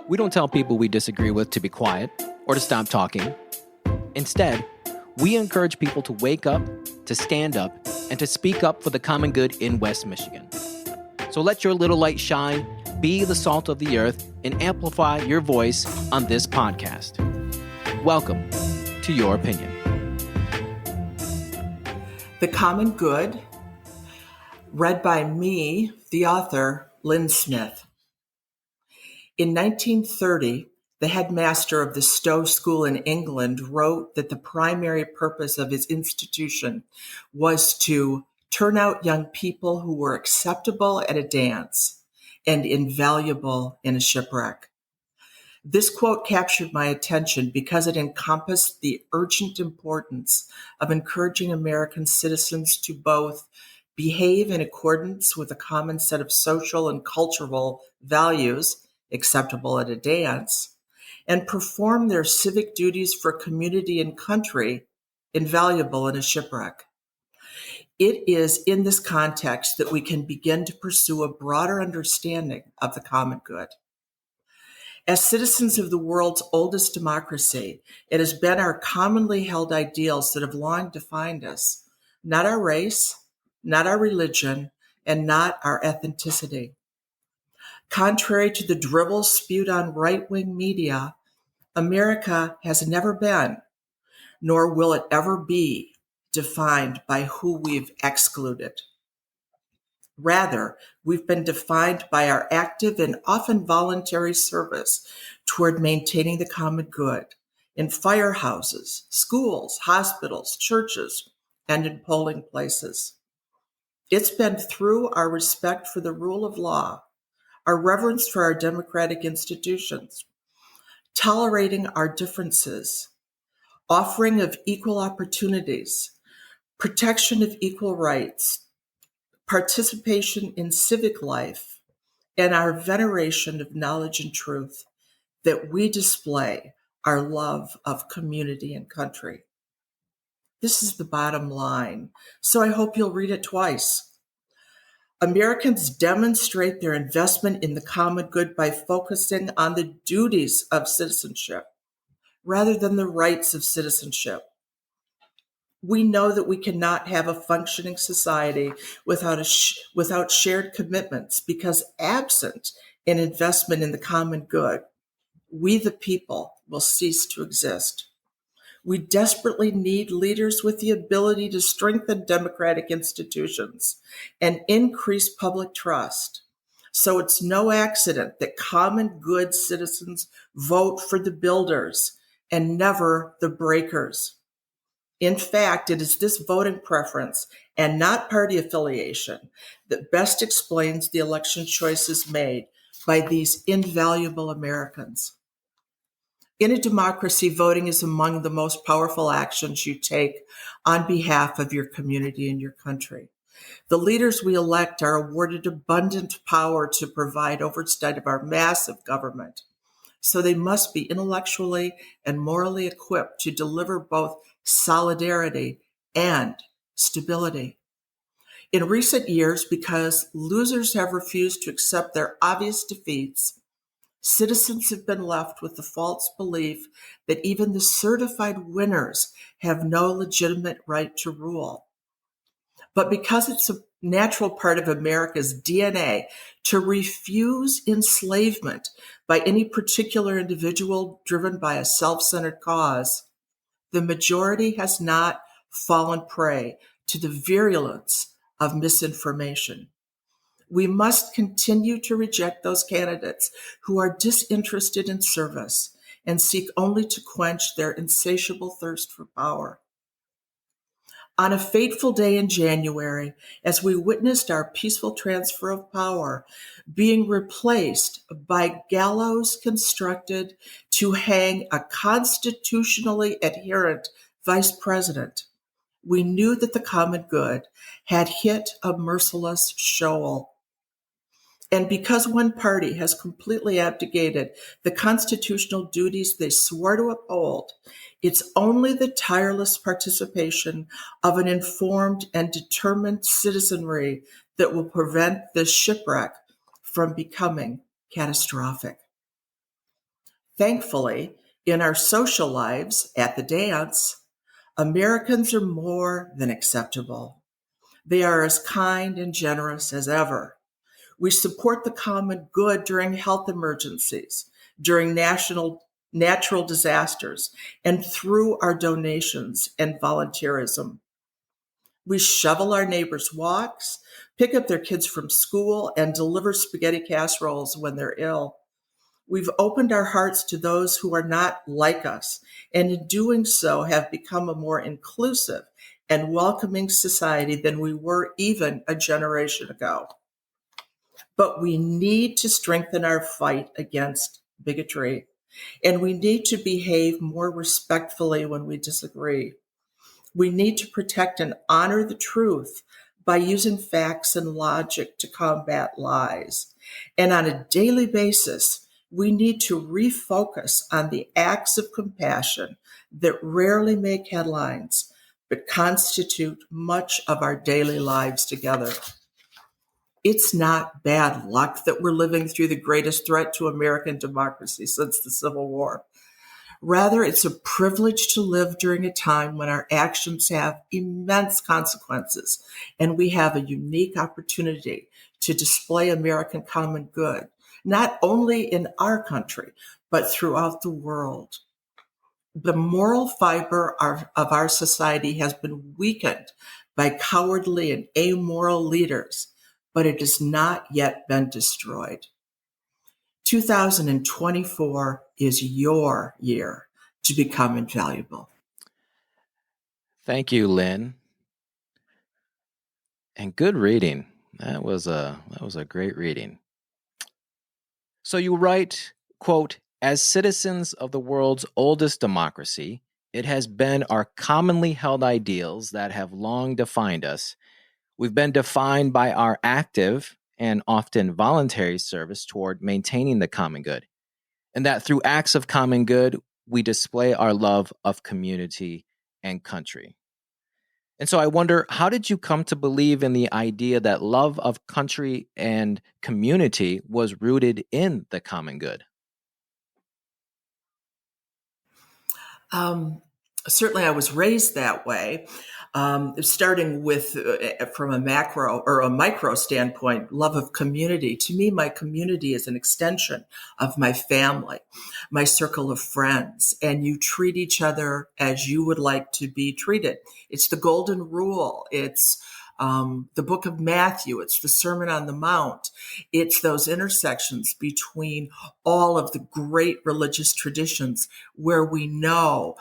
We don't tell people we disagree with to be quiet or to stop talking. Instead, we encourage people to wake up, to stand up, and to speak up for the common good in West Michigan. So let your little light shine, be the salt of the earth, and amplify your voice on this podcast. Welcome to Your Opinion. The Common Good, read by me, the author, Lynn. In 1930, the headmaster of the Stowe School in England wrote that the primary purpose of his institution was to turn out young people who were acceptable at a dance and invaluable in a shipwreck. This quote captured my attention because it encompassed the urgent importance of encouraging American citizens to both behave in accordance with a common set of social and cultural values, acceptable at a dance, and perform their civic duties for community and country, invaluable in a shipwreck. It is in this context that we can begin to pursue a broader understanding of the common good. As citizens of the world's oldest democracy, it has been our commonly held ideals that have long defined us, not our race, not our religion, and not our ethnicity. Contrary to the drivel spewed on right-wing media, America has never been, nor will it ever be, defined by who we've excluded. Rather, we've been defined by our active and often voluntary service toward maintaining the common good in firehouses, schools, hospitals, churches, and in polling places. It's been through our respect for the rule of law, our reverence for our democratic institutions, tolerating our differences, offering of equal opportunities, protection of equal rights, participation in civic life, and our veneration of knowledge and truth that we display our love of community and country. This is the bottom line, so I hope you'll read it twice. Americans demonstrate their investment in the common good by focusing on the duties of citizenship rather than the rights of citizenship. We know that we cannot have a functioning society without shared commitments because absent an investment in the common good, we the people will cease to exist. We desperately need leaders with the ability to strengthen democratic institutions and increase public trust. So it's no accident that common good citizens vote for the builders and never the breakers. In fact, it is this voting preference and not party affiliation that best explains the election choices made by these invaluable Americans. In a democracy, voting is among the most powerful actions you take on behalf of your community and your country. The leaders we elect are awarded abundant power to provide oversight of our massive government, so they must be intellectually and morally equipped to deliver both solidarity and stability. In recent years, because losers have refused to accept their obvious defeats, citizens have been left with the false belief that even the certified winners have no legitimate right to rule. But because it's a natural part of America's DNA to refuse enslavement by any particular individual driven by a self-centered cause, the majority has not fallen prey to the virulence of misinformation. We must continue to reject those candidates who are disinterested in service and seek only to quench their insatiable thirst for power. On a fateful day in January, as we witnessed our peaceful transfer of power being replaced by gallows constructed to hang a constitutionally adherent vice president, we knew that the common good had hit a merciless shoal. And because one party has completely abdicated the constitutional duties they swore to uphold, it's only the tireless participation of an informed and determined citizenry that will prevent this shipwreck from becoming catastrophic. Thankfully, in our social lives, at the dance, Americans are more than acceptable. They are as kind and generous as ever. We support the common good during health emergencies, during natural disasters, and through our donations and volunteerism. We shovel our neighbors' walks, pick up their kids from school, and deliver spaghetti casseroles when they're ill. We've opened our hearts to those who are not like us, and in doing so have become a more inclusive and welcoming society than we were even a generation ago. But we need to strengthen our fight against bigotry, and we need to behave more respectfully when we disagree. We need to protect and honor the truth by using facts and logic to combat lies. And on a daily basis, we need to refocus on the acts of compassion that rarely make headlines, but constitute much of our daily lives together. It's not bad luck that we're living through the greatest threat to American democracy since the Civil War. Rather, it's a privilege to live during a time when our actions have immense consequences, and we have a unique opportunity to display American common good, not only in our country, but throughout the world. The moral fiber of our society has been weakened by cowardly and amoral leaders, but it has not yet been destroyed. 2024 is your year to become invaluable. Thank you, Lynn. And good reading. That was a great reading. So you write, quote, as citizens of the world's oldest democracy, it has been our commonly held ideals that have long defined us. We've been defined by our active and often voluntary service toward maintaining the common good, and that through acts of common good, we display our love of community and country. And so I wonder, how did you come to believe in the idea that love of country and community was rooted in the common good? Certainly, I was raised that way. Starting with from a macro or a micro standpoint, love of community. To me, my community is an extension of my family, my circle of friends, and you treat each other as you would like to be treated. It's the golden rule. It's the book of Matthew. It's the Sermon on the Mount. It's those intersections between all of the great religious traditions where we know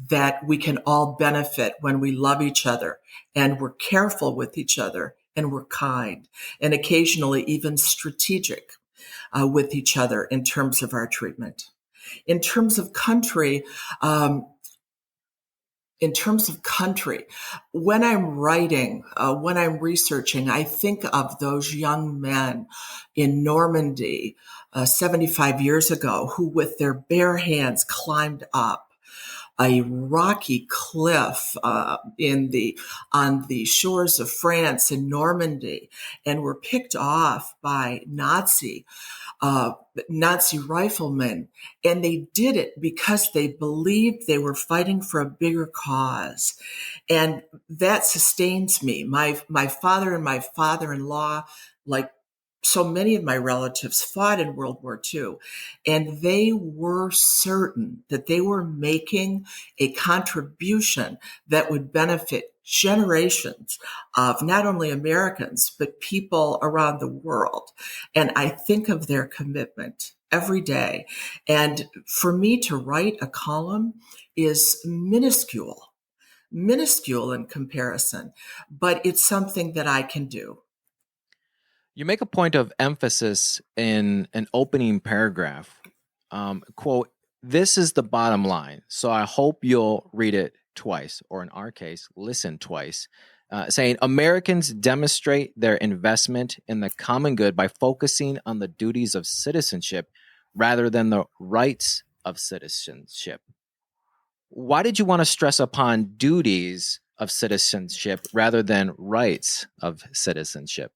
that we can all benefit when we love each other and we're careful with each other and we're kind and occasionally even strategic with each other in terms of our treatment. In terms of country, when I'm writing, when I'm researching, I think of those young men in Normandy 75 years ago who with their bare hands climbed up a rocky cliff on the shores of France in Normandy and were picked off by Nazi riflemen. And they did it because they believed they were fighting for a bigger cause. And that sustains me. My father and my father-in-law, like so many of my relatives, fought in World War II, and they were certain that they were making a contribution that would benefit generations of not only Americans, but people around the world. And I think of their commitment every day. And for me to write a column is minuscule in comparison, but it's something that I can do. You make a point of emphasis in an opening paragraph. Quote, this is the bottom line, so I hope you'll read it twice, or in our case, listen twice, saying Americans demonstrate their investment in the common good by focusing on the duties of citizenship rather than the rights of citizenship. Why did you want to stress upon duties of citizenship rather than rights of citizenship?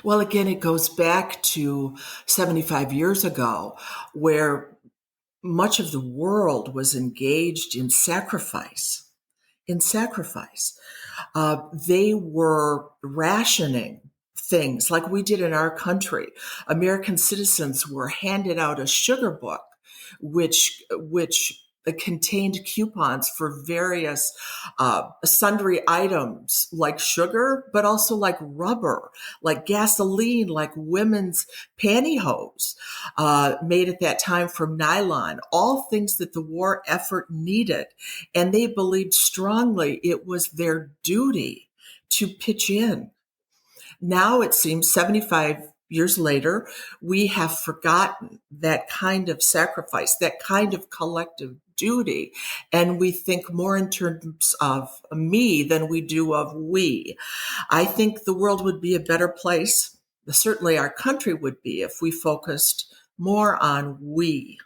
Well, again, it goes back to 75 years ago, where much of the world was engaged in sacrifice. In sacrifice. They were rationing things like we did in our country. American citizens were handed out a sugar book, which contained coupons for various sundry items like sugar, but also like rubber, like gasoline, like women's pantyhose, made at that time from nylon, all things that the war effort needed. And they believed strongly it was their duty to pitch in. Now it seems 75 years later, we have forgotten that kind of sacrifice, that kind of collective duty. And we think more in terms of me than we do of we. I think the world would be a better place. Certainly our country would be if we focused more on we.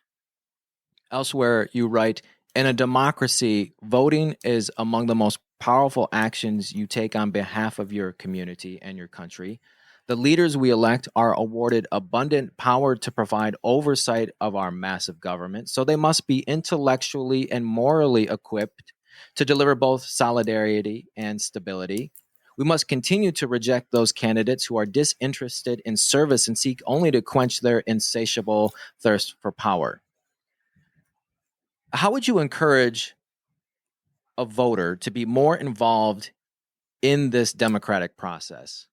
Elsewhere, you write, in a democracy, voting is among the most powerful actions you take on behalf of your community and your country. The leaders we elect are awarded abundant power to provide oversight of our massive government, so they must be intellectually and morally equipped to deliver both solidarity and stability. We must continue to reject those candidates who are disinterested in service and seek only to quench their insatiable thirst for power. How would you encourage a voter to be more involved in this democratic process?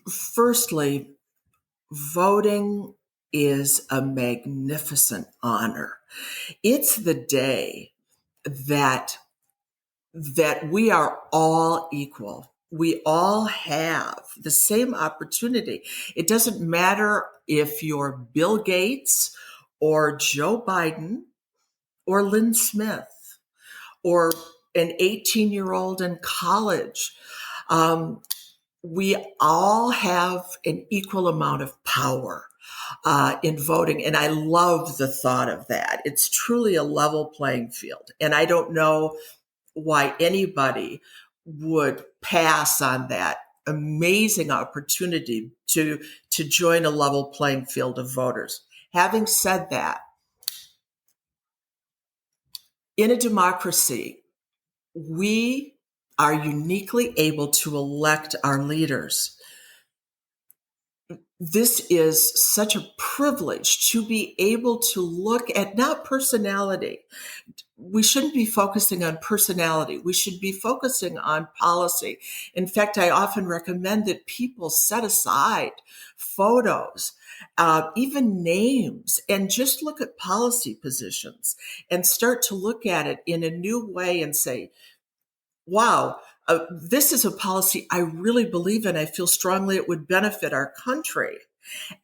Firstly, voting is a magnificent honor. It's the day that we are all equal. We all have the same opportunity. It doesn't matter if you're Bill Gates or Joe Biden or Lynn Smith or an 18-year-old in college. We all have an equal amount of power in voting. And I love the thought of that. It's truly a level playing field. And I don't know why anybody would pass on that amazing opportunity to join a level playing field of voters. Having said that, in a democracy, we are uniquely able to elect our leaders. This is such a privilege to be able to look at not personality. We shouldn't be focusing on personality. We should be focusing on policy. In fact, I often recommend that people set aside photos, even names, and just look at policy positions and start to look at it in a new way and say, wow, this is a policy I really believe in. I feel strongly it would benefit our country.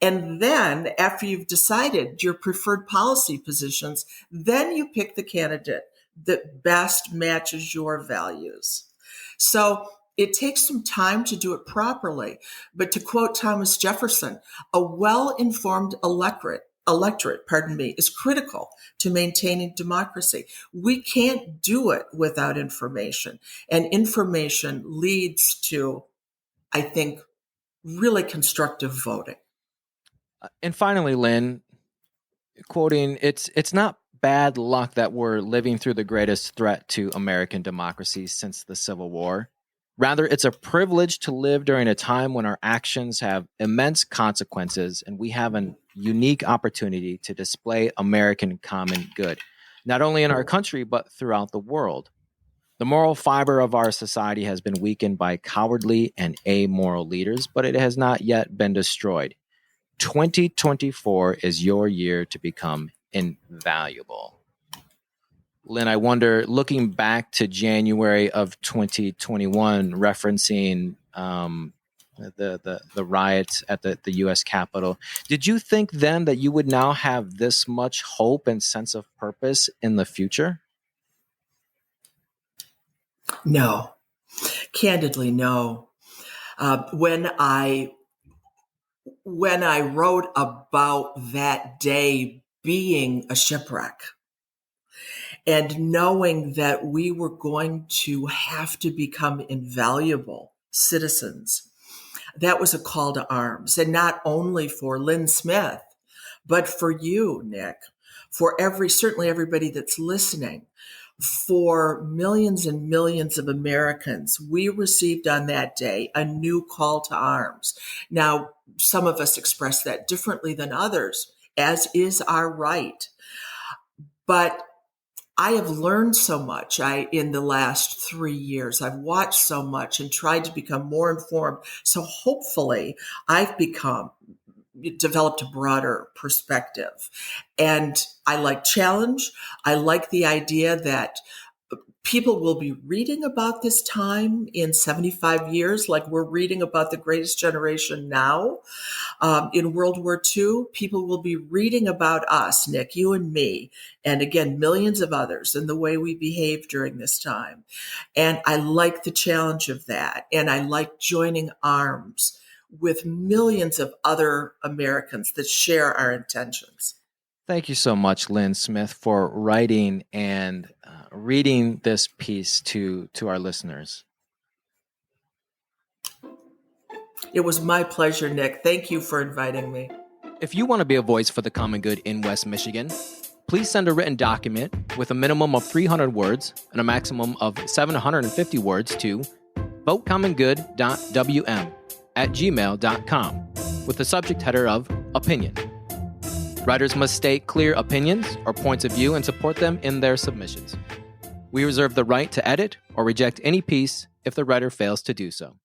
And then after you've decided your preferred policy positions, then you pick the candidate that best matches your values. So it takes some time to do it properly. But to quote Thomas Jefferson, a well-informed electorate, is critical to maintaining democracy. We can't do it without information. And information leads to, I think, really constructive voting. And finally, Lynn, quoting, it's not bad luck that we're living through the greatest threat to American democracy since the Civil War. Rather, it's a privilege to live during a time when our actions have immense consequences and we have a unique opportunity to display American common good, not only in our country, but throughout the world. The moral fiber of our society has been weakened by cowardly and amoral leaders, but it has not yet been destroyed. 2024 is your year to become invaluable. Lynn, I wonder, looking back to January of 2021, referencing the riots at the U.S. Capitol, did you think then that you would now have this much hope and sense of purpose in the future? No, candidly, no. When I wrote about that day being a shipwreck, and knowing that we were going to have to become invaluable citizens. That was a call to arms, and not only for Lynn Smith, but for you, Nick, for certainly everybody that's listening, for millions and millions of Americans. We received on that day a new call to arms. Now, some of us express that differently than others, as is our right. But I have learned so much in the last 3 years. I've watched so much and tried to become more informed. So hopefully I've developed a broader perspective. And I like challenge. I like the idea that people will be reading about this time in 75 years, like we're reading about the greatest generation now. In World War II, people will be reading about us, Nick, you and me, and again, millions of others, and the way we behaved during this time. And I like the challenge of that. And I like joining arms with millions of other Americans that share our intentions. Thank you so much, Lynn Smith, for writing and reading this piece to our listeners. It was my pleasure, Nick. Thank you for inviting me. If you want to be a voice for the common good in West Michigan, please send a written document with a minimum of 300 words and a maximum of 750 words to votecommongood.wm@gmail.com with the subject header of opinion. Writers must state clear opinions or points of view and support them in their submissions. We reserve the right to edit or reject any piece if the writer fails to do so.